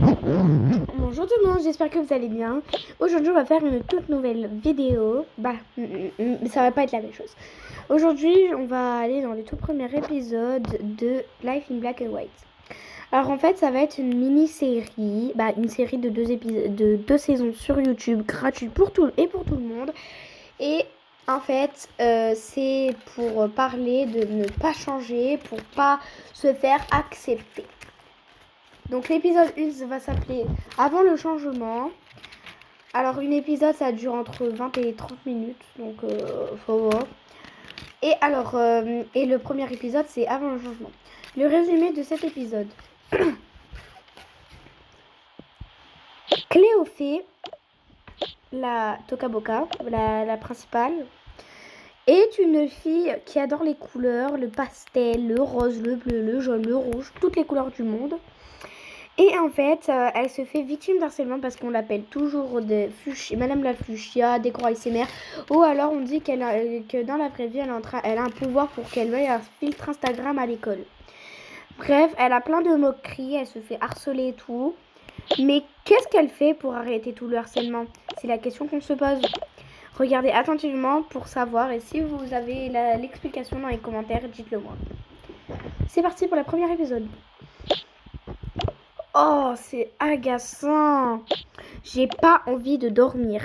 Bonjour tout le monde, j'espère que vous allez bien. Aujourd'hui on va faire une toute nouvelle vidéo. Ça va pas être la même chose. Aujourd'hui on va aller dans le tout premier épisode de Life in Black and White. Alors en fait ça va être une mini-série, une série de deux saisons sur YouTube, gratuite pour tout le monde. Et en fait c'est pour parler de ne pas changer, pour pas se faire accepter. Donc l'épisode 1 va s'appeler Avant le changement. Alors une épisode ça dure entre 20 et 30 minutes. Donc faut voir. Et alors et le premier épisode c'est Avant le changement. Le résumé de cet épisode. Cléophée, la Tokaboka, la principale, est une fille qui adore les couleurs, le pastel, le rose, le bleu, le jaune, le rouge, toutes les couleurs du monde. Et en fait, elle se fait victime d'harcèlement parce qu'on l'appelle toujours Madame la Fuchsia, Décor ASMR. Ou alors on dit que dans la vraie vie, elle a un pouvoir pour qu'elle mette un filtre Instagram à l'école. Bref, elle a plein de moqueries, elle se fait harceler et tout. Mais qu'est-ce qu'elle fait pour arrêter tout le harcèlement? C'est la question qu'on se pose. Regardez attentivement pour savoir, et si vous avez l'explication dans les commentaires, dites-le moi. C'est parti pour le premier épisode. Oh, c'est agaçant. J'ai pas envie de dormir.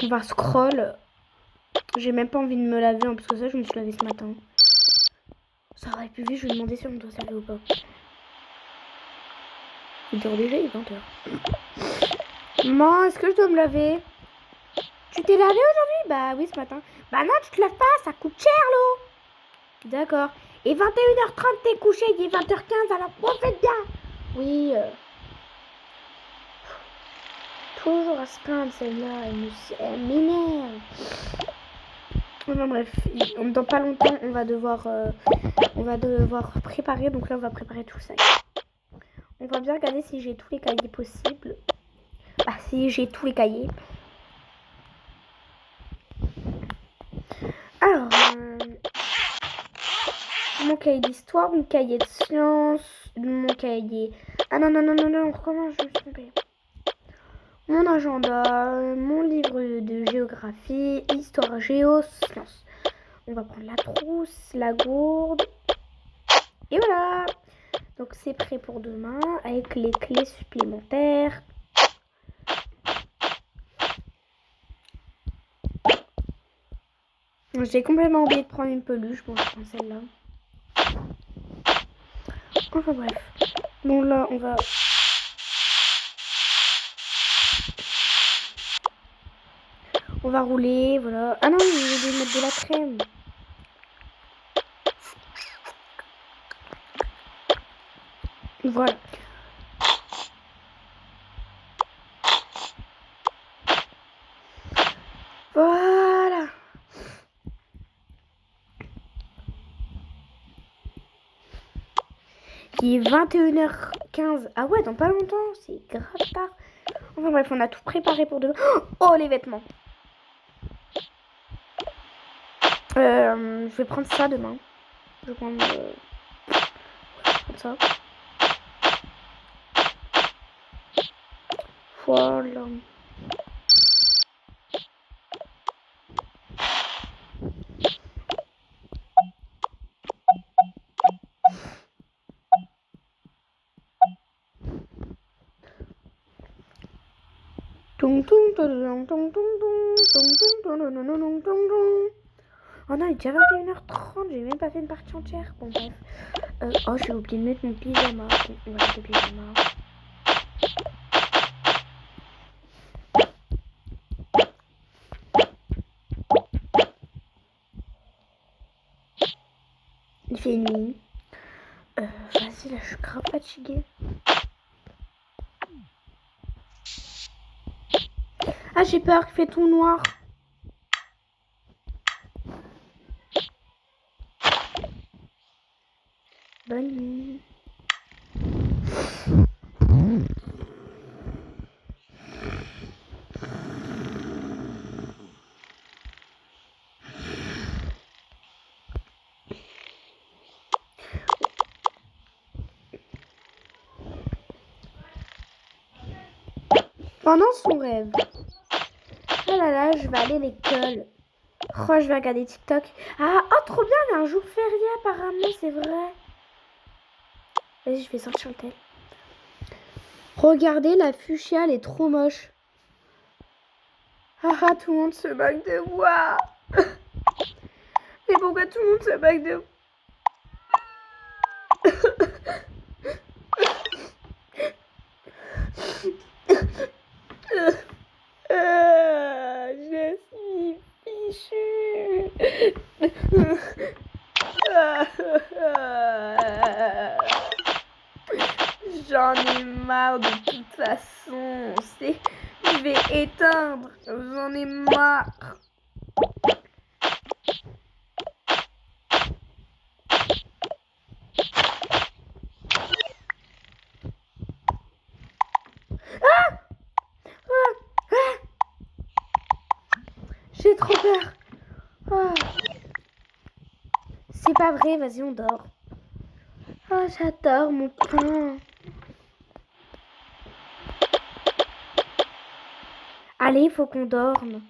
On va scroll. J'ai même pas envie de me laver en plus que ça, je me suis lavée ce matin. Ça va plus vite, je vais demander si on doit se laver ou pas. Il dort déjà, il est 20h. Maman, est-ce que je dois me laver? Tu t'es lavé aujourd'hui? Bah oui, ce matin. Bah non, tu te laves pas, ça coûte cher l'eau. D'accord. Et 21h30, t'es couché, il est 20h15, alors profite bien. Oui. Toujours à se plaindre celle-là, elle m'énerve. Enfin bref, dans pas longtemps on va devoir préparer, donc là on va préparer tout ça. On va bien regarder si j'ai tous les cahiers possibles. Si j'ai tous les cahiers. Alors, mon cahier d'histoire, mon cahier de sciences, mon cahier... Ah non, on recommence, je me suis trompée. Mon agenda, mon livre de géographie, histoire, géo, sciences. On va prendre la trousse, la gourde. Et voilà. Donc c'est prêt pour demain avec les clés supplémentaires. J'ai complètement oublié de prendre une peluche. Bon, je prends celle-là. Enfin bref. Bon là, on va... On va rouler, voilà. Ah non, je vais mettre de la crème. Voilà. Voilà. Il est 21h15. Ah ouais, dans pas longtemps. C'est grave tard. Enfin bref, on a tout préparé pour demain. Oh, les vêtements. Je vais prendre ça demain. Je vais prendre ça. Voilà. Oh non, il est déjà 21h30, j'ai même pas fait une partie entière. Bon, bref. Oh, j'ai oublié de mettre mon pyjama. Bon, on va mettre le pyjama. Il fait nuit. Vas-y, là, je suis grave fatiguée. Ah, j'ai peur qu'il fait tout noir. Bonne nuit. pendant son rêve. Oh là là, je vais aller à l'école. Oh, je vais regarder TikTok. Ah, oh, trop bien, il y a un jour férié apparemment, c'est vrai. Vas-y, je vais sortir le tel. Regardez, la fuchsia, elle est trop moche. Ah, tout le monde se moque de moi. Mais pourquoi tout le monde se moque de moi? Je suis fichue. J'en ai marre de toute façon. Je vais éteindre. J'en ai marre. J'ai trop peur. Oh. C'est pas vrai, vas-y, on dort. Oh, j'adore mon pain. Allez, il faut qu'on dorme.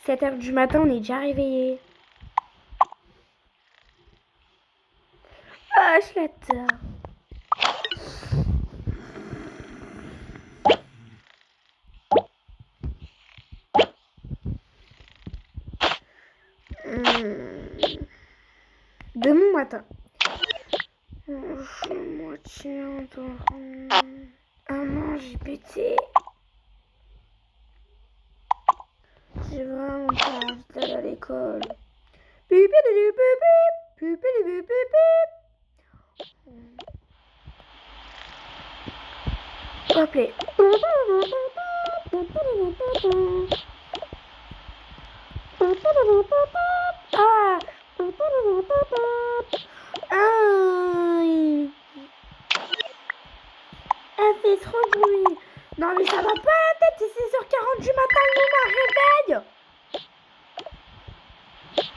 7h du matin, on est déjà réveillés. Ah, je l'adore. Demain matin. Je suis moitié endormie. Ah non, j'ai pété. J'ai vraiment pas envie d'aller à l'école. Appelez. Ah. Elle fait trop de bruit. Non mais ça va pas la tête, c'est 6h40 du matin, nous réveille.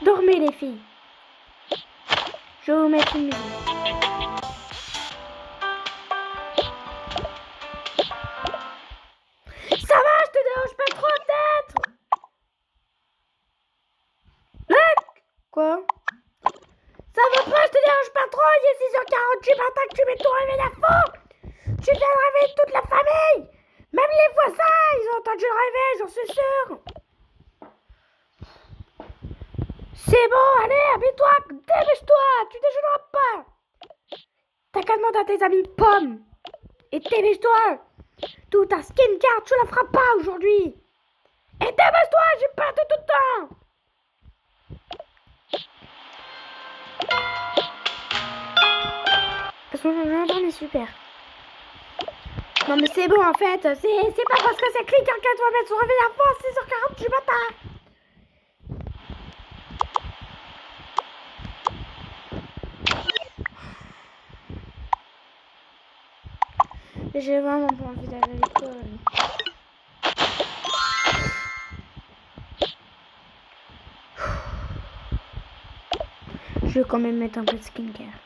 Dormez les filles. Je vais vous mettre une musique. Ça va, je te dérange pas trop peut-être. Quoi? Ça va pas, je te dérange pas trop, il est 6h40 du matin que tu mets ton réveil à fond. Tu viens de réveiller toute la famille. Même les voisins, ils ont entendu le réveil, j'en suis sûre. C'est bon, allez, habille-toi, dépêche-toi, tu déjeuneras pas. T'as qu'à demander à tes amis de pommes. Et dépêche-toi. Tout ta skincare, tu la feras pas aujourd'hui. Et dépêche-toi, j'ai pas tout le temps. Son changement est super. Non mais c'est bon en fait, c'est pas parce que c'est quelqu'un qu'elle doit mettre son réveil à fond à 6h40 du matin. J'ai vraiment pas envie d'aller à l'école. Je vais quand même mettre un peu de skincare.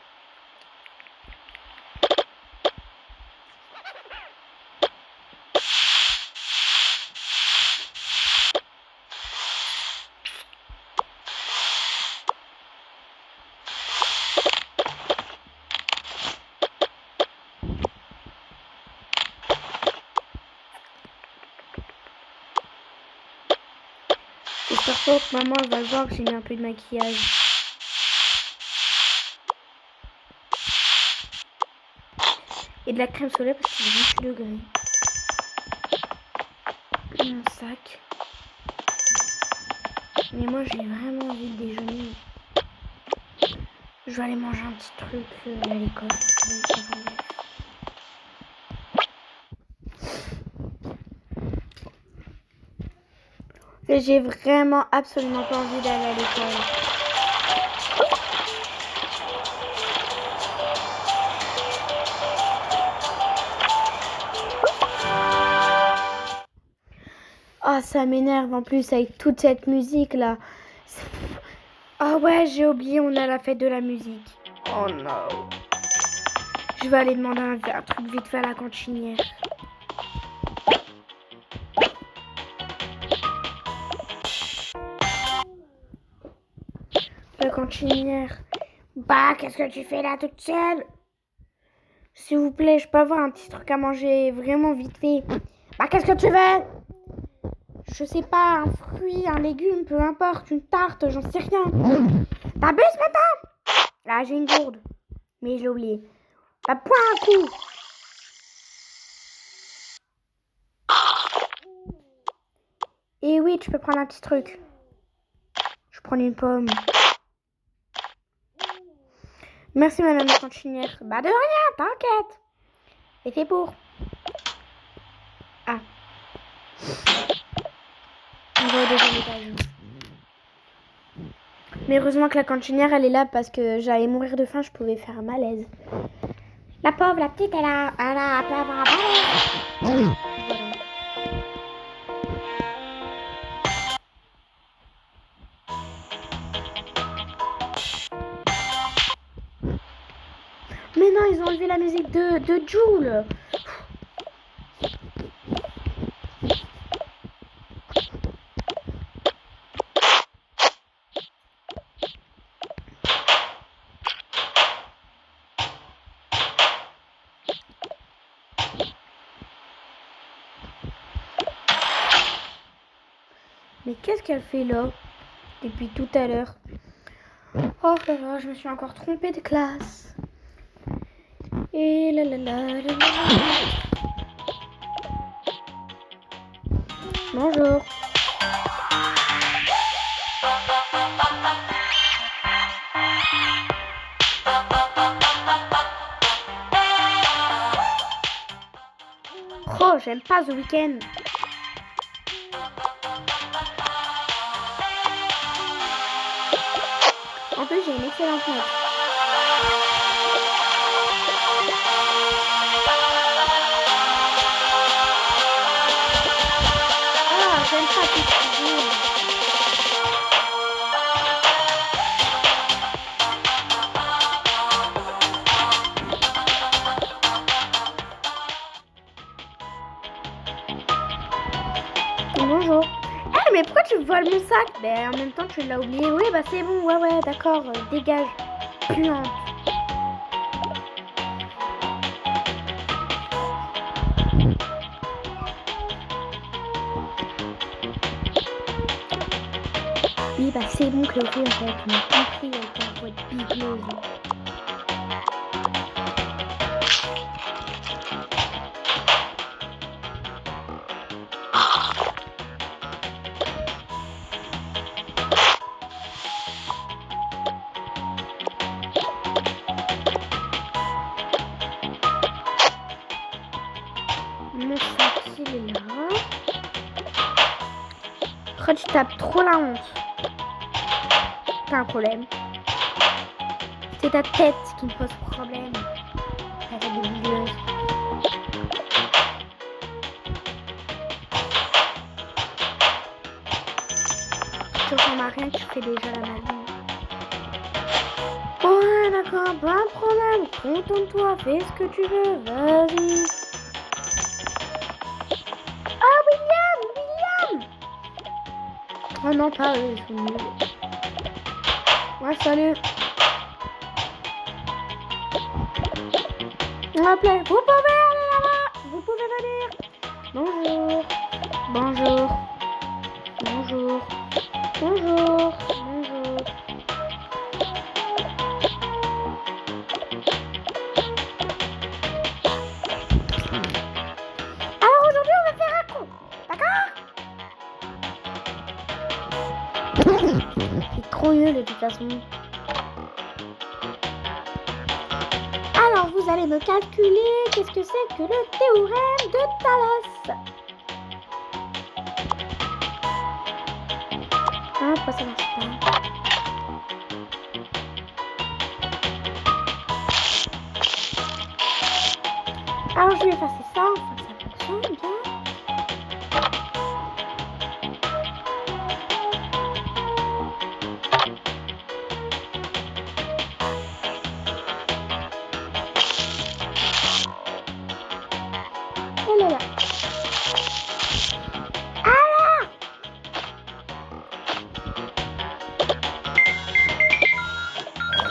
J'espère pas que maman elle va voir que j'ai mis un peu de maquillage. Et de la crème solaire parce qu'il est 28 degrés. Mon sac. Mais moi j'ai vraiment envie de déjeuner. Je vais aller manger un petit truc à l'école. J'ai vraiment absolument pas envie d'aller à l'école. Ah, ça m'énerve en plus avec toute cette musique là. Ah ouais, j'ai oublié, on a la fête de la musique. Oh non. Je vais aller demander un truc vite fait à la cantinière. La cantinière. Bah, qu'est-ce que tu fais là toute seule? S'il vous plaît, je peux avoir un petit truc à manger vraiment vite fait. Bah, qu'est-ce que tu veux? Je sais pas, un fruit, un légume, peu importe, une tarte, j'en sais rien. T'abuses maintenant? Là, j'ai une gourde. Mais je l'ai oublié. Bah, point un coup. Et oui, tu peux prendre un petit truc. Je prends une pomme. Merci, madame la cantinière. Bah, de rien, t'inquiète. C'est fait pour. Ah. On va au deuxième étage. Mais heureusement que la cantinière, elle est là parce que j'allais mourir de faim, je pouvais faire un malaise. La pauvre, la petite, elle a pu avoir un malaise. Voilà. Mais non, ils ont enlevé la musique de Jul. Mais qu'est-ce qu'elle fait là depuis tout à l'heure? Oh là là, je me suis encore trompée de classe. Et là là là là là. Bonjour. Oh, j'aime pas The Weeknd. En plus, j'ai une excellente note. Ah, j'aime pas tout ce qu'il dit. Bonjour. Eh, mais pourquoi tu voles mon sac? Ben, en même temps, tu l'as oublié. Oui, bah c'est bon, ouais, d'accord, dégage. Puante. Oui, bah c'est bon, Chloé, en fait, on a compris avec ta voix de bigleuse. Mon sac, il est là. Oh, tu tapes trop la honte. T'as un problème. C'est ta tête qui me pose problème. Ta tête de bigleuse. Tu ressembles à rien, tu fais déjà la maline. Ouais, d'accord, pas de problème. Contente-toi, fais ce que tu veux, vas-y. Ah, William! Oh non, pas eux, ils sont nuls. Ouais, salut. Hop là, vous pouvez aller là-bas. Vous pouvez venir. Bonjour. Bonjour. Bonjour. Bonjour. Bonjour. Alors aujourd'hui, on va faire un coup. D'accord? C'est trop nul de toute façon. Alors, vous allez me calculer qu'est-ce que c'est que le théorème de Thalès. Ah, pourquoi ça marche pas? Alors, je vais effacer ça, enfin que ça fonctionne bien. Oh là là.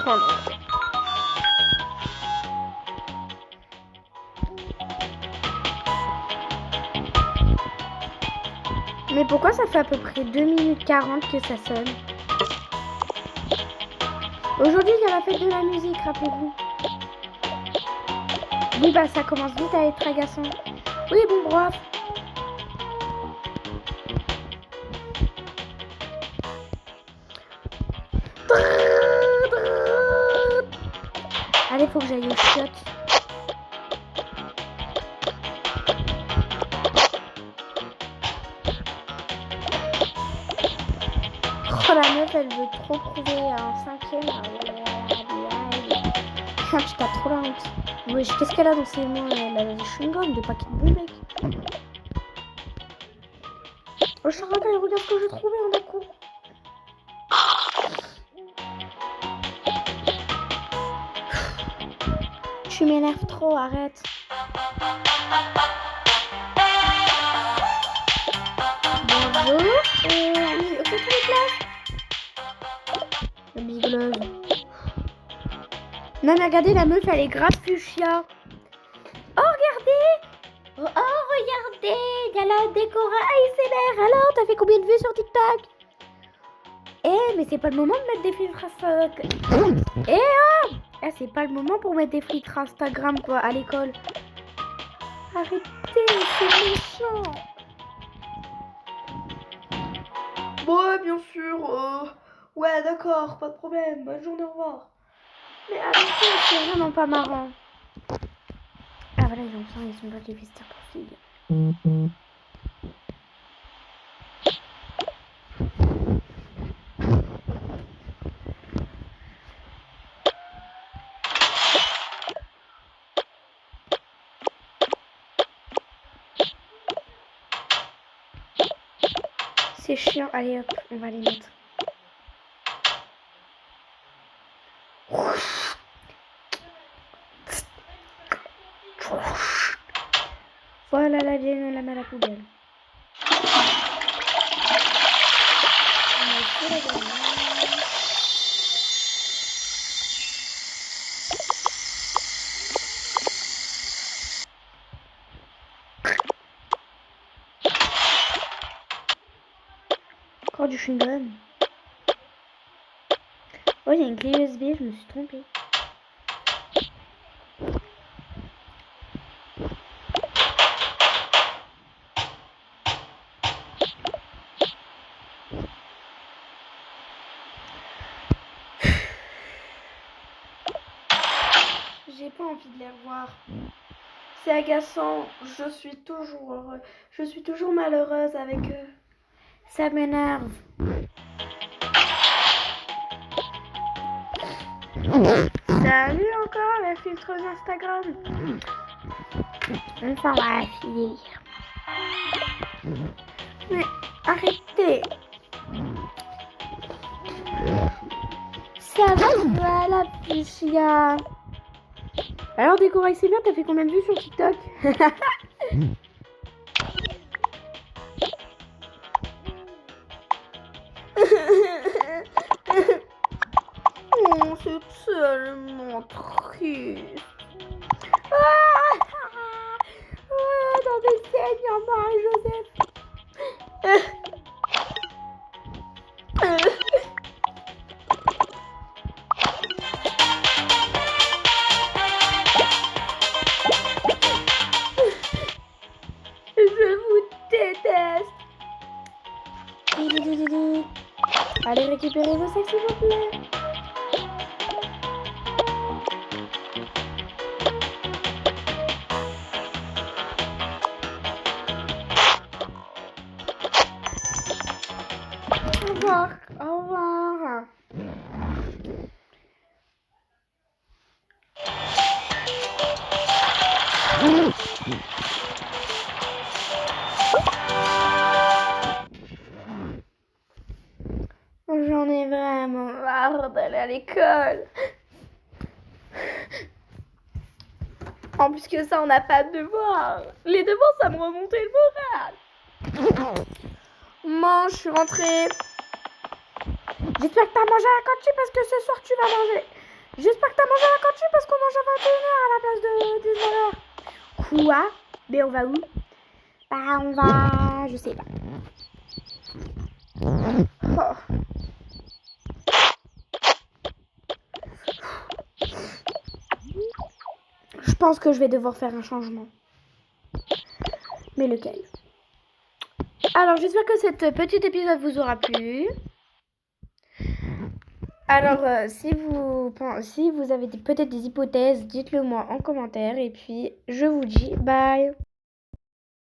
prendre. Mais pourquoi ça fait à peu près 2 minutes 40 que ça sonne? Aujourd'hui, il y a la fête de la musique, rappelez-vous. Oui, bah ça commence vite à être agaçant. Oui, bon, bref. Allez, faut que j'aille au shot. Oh, la meuf, elle veut trop prouver un 5e. Je t'as trop la honte. Oui, qu'est-ce qu'elle a dans ses mains? Elle a des chewing-gums, des paquets de bons becs. Oh, Charlotte, elle regarde ce que j'ai trouvé en d'accord. Tu m'énerves trop, arrête. Bonjour. Ok, les classes. La bigleuse. Non, mais regardez, la meuf, elle est grave fuchsia. Oh, regardez. Oh, regardez. Il y a la décora ASMR. Alors, t'as fait combien de vues sur TikTok? Mais c'est pas le moment de mettre des filtres Instagram. C'est pas le moment pour mettre des filtres Instagram à l'école. Arrêtez, c'est méchant. Ouais, bien sûr. Ouais, d'accord, pas de problème. Bonne journée, au revoir. Mais arrêtez, c'est vraiment pas marrant. Ah voilà, les enfants, ils sont pas des vestiaires pour filles. C'est chiant. Allez hop, on va les mettre. Voilà, la laine, on la met à la poubelle. Encore du chewing-gum. Oh, il y a une clé USB, je me suis trompée. J'ai pas envie de les revoir. C'est agaçant. Je suis toujours malheureuse avec eux. Ça m'énerve. Salut encore la filtreuse Instagram. Enfin, on va finir. Mais arrêtez. Ça va la fuchsia. Alors décorer, c'est bien, t'as fait combien de vues sur TikTok? Oh, c'est tellement triste. Non mais Seigneur Marie-Joseph. Je vous déteste. Allez récupérer vos sacs s'il vous plaît. Au revoir. Au revoir. J'en ai vraiment marre d'aller à l'école. En plus que ça, on n'a pas de devoirs. Les devoirs, ça me remontait le moral. Mange, je suis rentrée. J'espère que t'as mangé à la cantine parce que ce soir, tu vas manger. J'espère que t'as mangé à la cantine parce qu'on mange à 21h à la place de 19h. Quoi? Mais on va où? Bah on va... Je sais pas. Oh. Je pense que je vais devoir faire un changement. Mais lequel? Alors j'espère que cet petit épisode vous aura plu. Alors si vous avez peut-être des hypothèses, dites-le moi en commentaire. Et puis je vous dis bye.